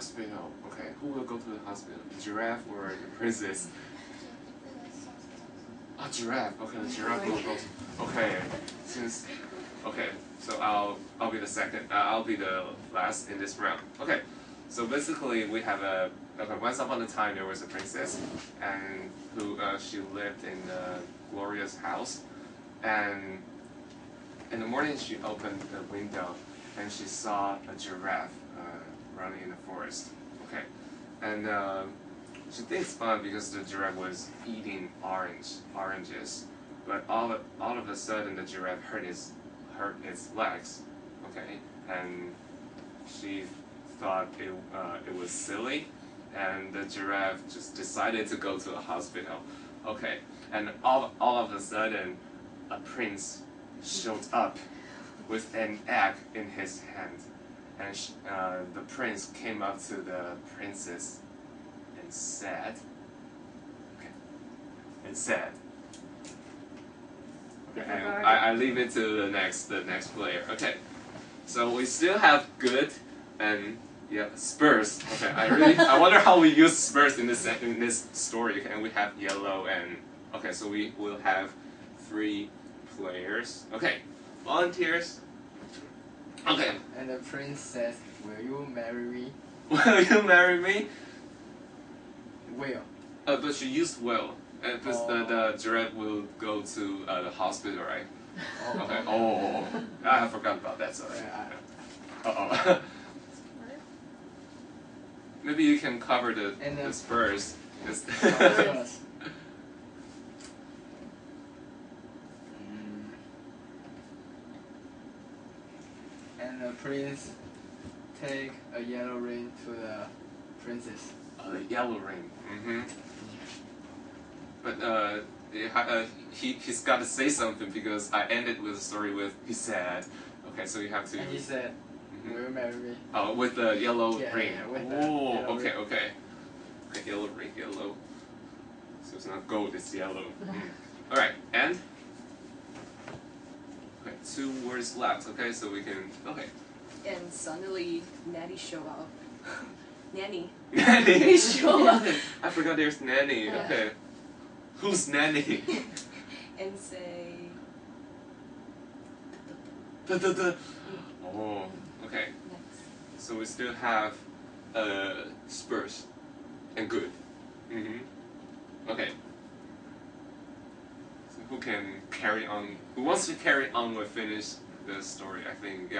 hospital. Okay, who will go to the hospital? The giraffe or the princess? A giraffe. Okay, the giraffe will go. Okay, so I'll be the second. I'll be the last in this round. Okay, so basically we have a. Okay, once upon a time there was a princess, and she lived in a glorious house, and in the morning she opened the window, and she saw a giraffe running in the forest. Okay, and she thinks it's fun because the giraffe was eating oranges, but all of a sudden the giraffe hurt its legs. Okay, and she thought it was silly, and the giraffe just decided to go to a hospital. Okay, and all of a sudden, a prince showed up with an egg in his hand, and the prince came up to the princess and said, okay, and I leave it to the next player. Okay, so we still have good and Spurs. Okay, I wonder how we use Spurs in this story. Okay, and we have yellow and okay, so we will have 3 players. Okay, volunteers. Okay. And the prince says, "Will you marry me?" Will you marry me? Will. But she used will, and because the giraffe will go to the hospital, right? Okay. Oh, I forgot about that. Sorry. Uh-oh. Maybe you can cover the Spurs. And the prince take a yellow ring to the princess. The yellow ring. Mm-hmm. But he's got to say something because I ended with the story with he said. Okay, so you have to. And he said, "Will you marry me?" Oh, with the yellow ring. Yeah, with oh, okay, ring. Okay. Okay, yellow ring, yellow. So it's not gold, it's yellow. All right, and. Okay, 2 words left. Okay, so we can. Okay. And suddenly, Nanny show up. Nanny. Nanny. show up. I forgot there's Nanny. Yeah. Okay. Who's Nanny? And say. Oh, okay. Next. So we still have Spurs and good. Okay. So who can carry on? Who wants to carry on or finish the story? I think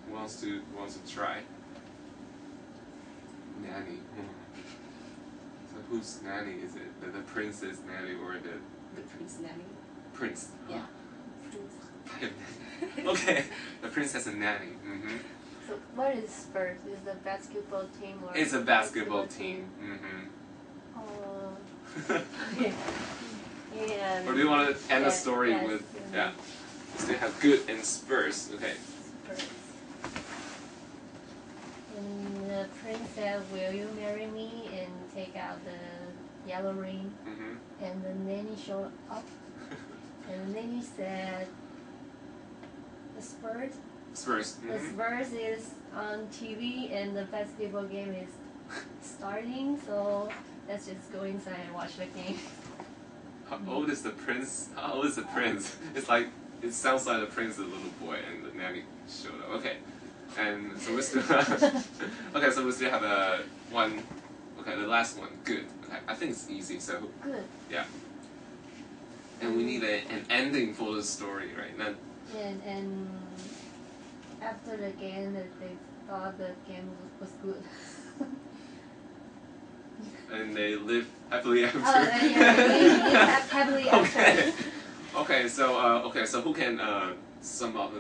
Who wants to try? Nanny. So whose nanny is it? The princess nanny or the prince nanny? Prince. Yeah. Prince. Okay. The prince has a nanny. So what is Spurs? Is the basketball team or? It's a basketball team. Okay. And or do you want to end the story with So they have good and Spurs. Okay. Spurs. And the prince said, "Will you marry me?" and take out the yellow ring. And the nanny showed up. And the nanny said, "The Spurs." Spurs. The Spurs is on TV and the basketball game is starting, so let's just go inside and watch the game. How old is the prince? How old is the prince? It's like it sounds like the prince is a little boy and the nanny showed up. Okay, and so we still okay. So we still have one. Okay, the last one. Good. Okay, I think it's easy. So good. Yeah. And we need an ending for the story, right? Now, and after the game, that they thought the game was good. And they live happily after. Happily after. Okay. So who can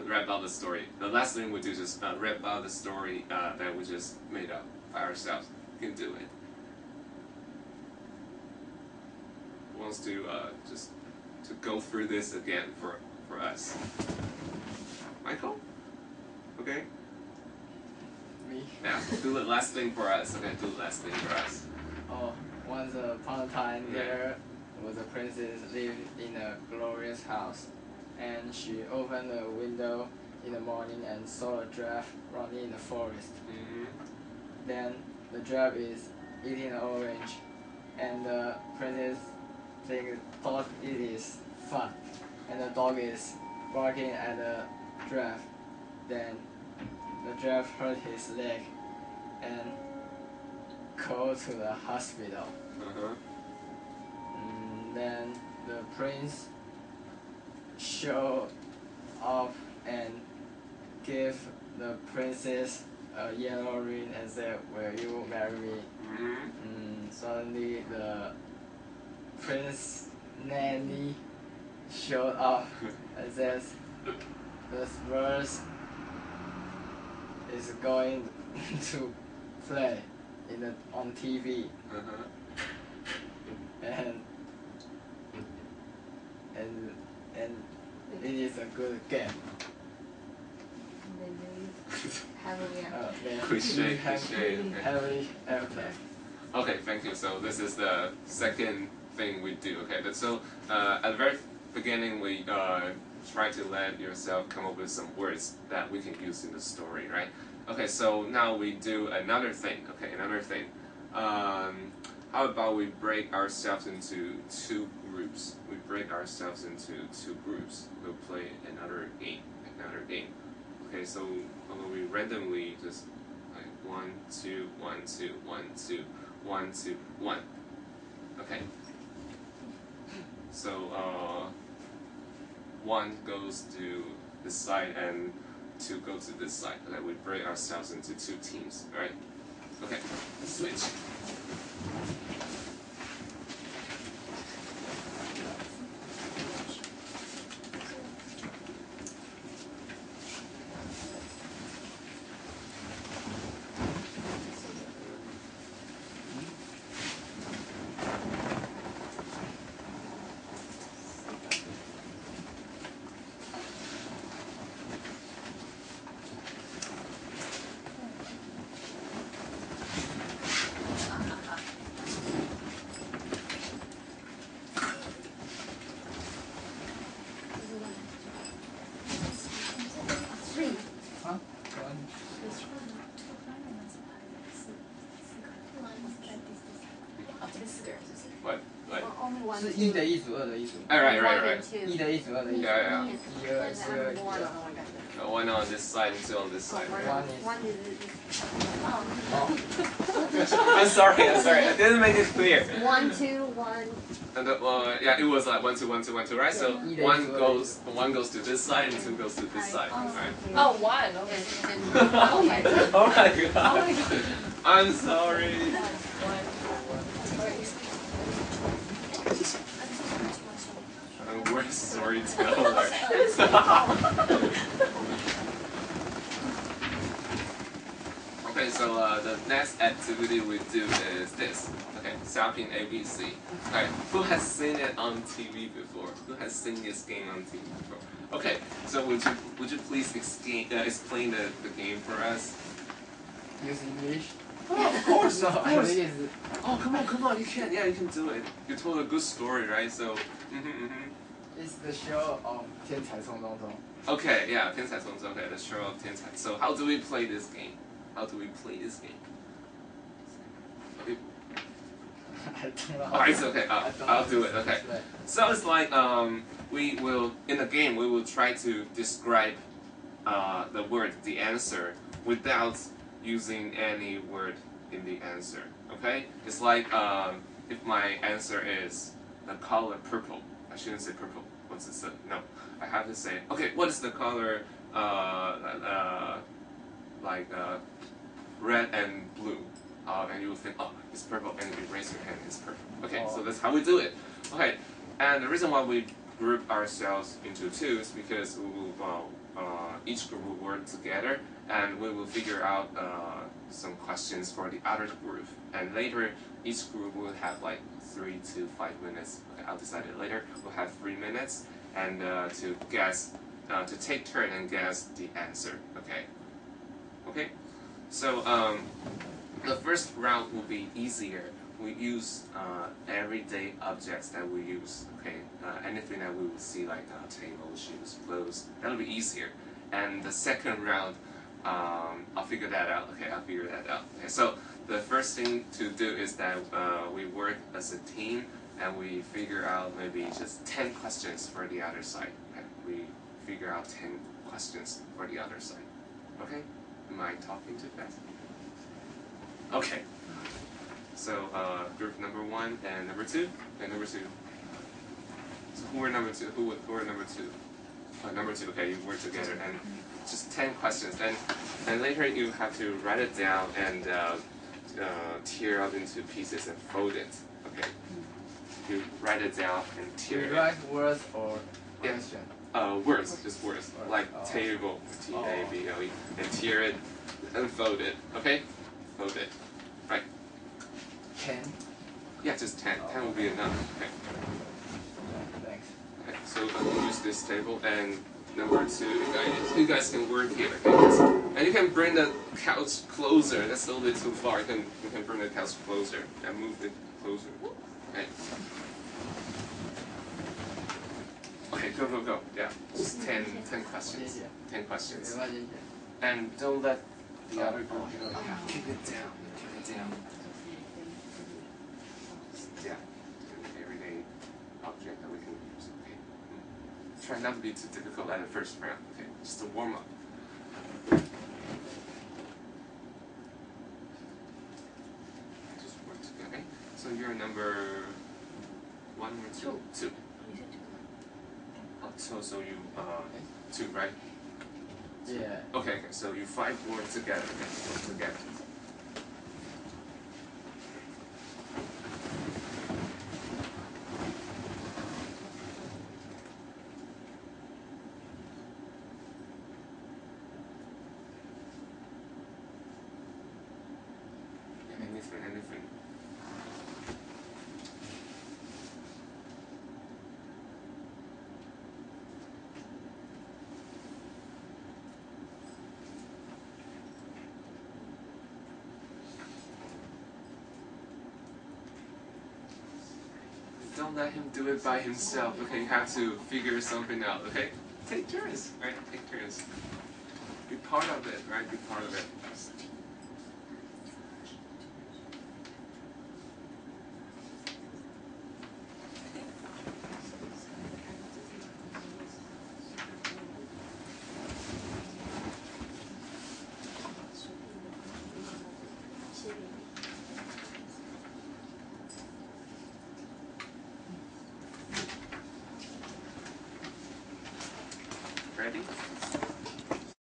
wrap up the story? The last thing we do is just wrap up the story that we just made up by ourselves. You can do it. Who wants to just to go through this again for us? Michael? Okay. Me? Yeah. Do the last thing for us. Okay. Do the last thing for us. Oh, once upon a time there was a princess lived in a glorious house, and she opened the window in the morning and saw a giraffe running in the forest. Then the giraffe is eating an orange, and the princess thought it is fun, and the dog is barking at the giraffe. Then the giraffe hurt his leg and go to the hospital. Then the prince showed up and gave the princess a yellow ring and said, "Will you marry me?" Suddenly the prince nanny showed up and says, "The bird is going to play on TV." And it is a good game. And then they Cliche. Happily ever. Okay, thank you. So this is the second thing we do. Okay, so at the very beginning we try to let yourself come up with some words that we can use in the story, right? Okay, so now we do another thing. Okay, another thing. How about we break ourselves into two groups? We break ourselves into two groups. We'll play another game. Okay, so we randomly just like 1, 2, 1, 2, 1, 2, 1, 2, 1. Okay. So 1 goes to this side and 2 goes to this side. Okay, we break ourselves into 2 teams, right? Okay, switch. What? 是一的一组，二的一组。Right. 一的一组，二的一组。Yeah. 一二四二一二。One on this side and 2 on this side. Right? I'm sorry. I didn't make it clear. 1, 2, 1. And yeah, it was like 1, 2, 1, 2, 1, 2, right? So 1 goes to this side and 2 goes to this side, right? Oh, 1. Okay. Oh my god. I'm sorry. I'm worst storyteller. Okay, so the next activity we do is this. Okay, Xiaoping ABC. Okay, who has seen it on TV before? Who has seen this game on TV before? Okay, so would you please explain the game for us? Use English. Oh, of course, No, of I course. think it's Oh, come on, you can. Yeah, you can do it. You told a good story, right? So, it's the show of 天才冲冲冲. Okay, yeah, 天才冲冲. Okay, the show of 天才. So, how do we play this game? I don't know. Oh, it's okay. I'll do it. Okay. So it's like we will in the game we will try to describe the word, the answer, without using any word in the answer. Okay? It's like if my answer is the color purple, I shouldn't say purple. What's it say? No, I have to say, okay, what is the color red and blue? And you will think, oh, it's purple, and you raise your hand, it's purple. Okay, so that's how we do it. Okay, and the reason why we group ourselves into 2 is because we will each group will work together, and we will figure out some questions for the other group. And later, each group will have like 3 to 5 minutes. Okay, I'll decide it later. We'll have 3 minutes, and to take turn and guess the answer. Okay. Okay. So the first round will be easier. We use everyday objects that we use. Okay, anything that we will see like table, shoes, clothes. That'll be easier. and the second round, I'll figure that out. Okay, I'll figure that out. Okay, so the first thing to do is that we work as a team and we figure out maybe just 10 questions for the other side. Okay, we figure out 10 questions for the other side. Okay, am I talking too fast? Okay. So group number 1 and number 2 and number 2. So who are number 2? Who are number 2? Number 2. Okay, you work together and just 10 questions. And later you have to write it down and tear up into pieces and fold it. Okay. You write it down and tear it. You write words or question? Words, just words. Like table, T-A-B-L-E, and tear it and fold it. Okay? Fold it. Right. 10. Yeah, just 10. 10 will be enough. Okay. Thanks. Okay, so use this table and number 2, you guys can work here. Okay? And you can bring the couch closer. That's a little bit too far. You can bring the couch closer and move it closer. Okay. Okay, go. Yeah, just 10 questions. 10 questions. And don't let the other group know. Yeah, keep it down. Yeah, an everyday object that we can use. Okay. Try not to be too difficult at the first round. Okay, just a warm up. Just work together. Okay. So you're number 1 or 2? 2. So you 2, right? Yeah. Okay. So you 5 work together. Okay, work together. Anything. Don't let him do it by himself. Okay, you have to figure something out. Okay, take turns. Right, take turns. Be part of it. Right, be part of it. Ready?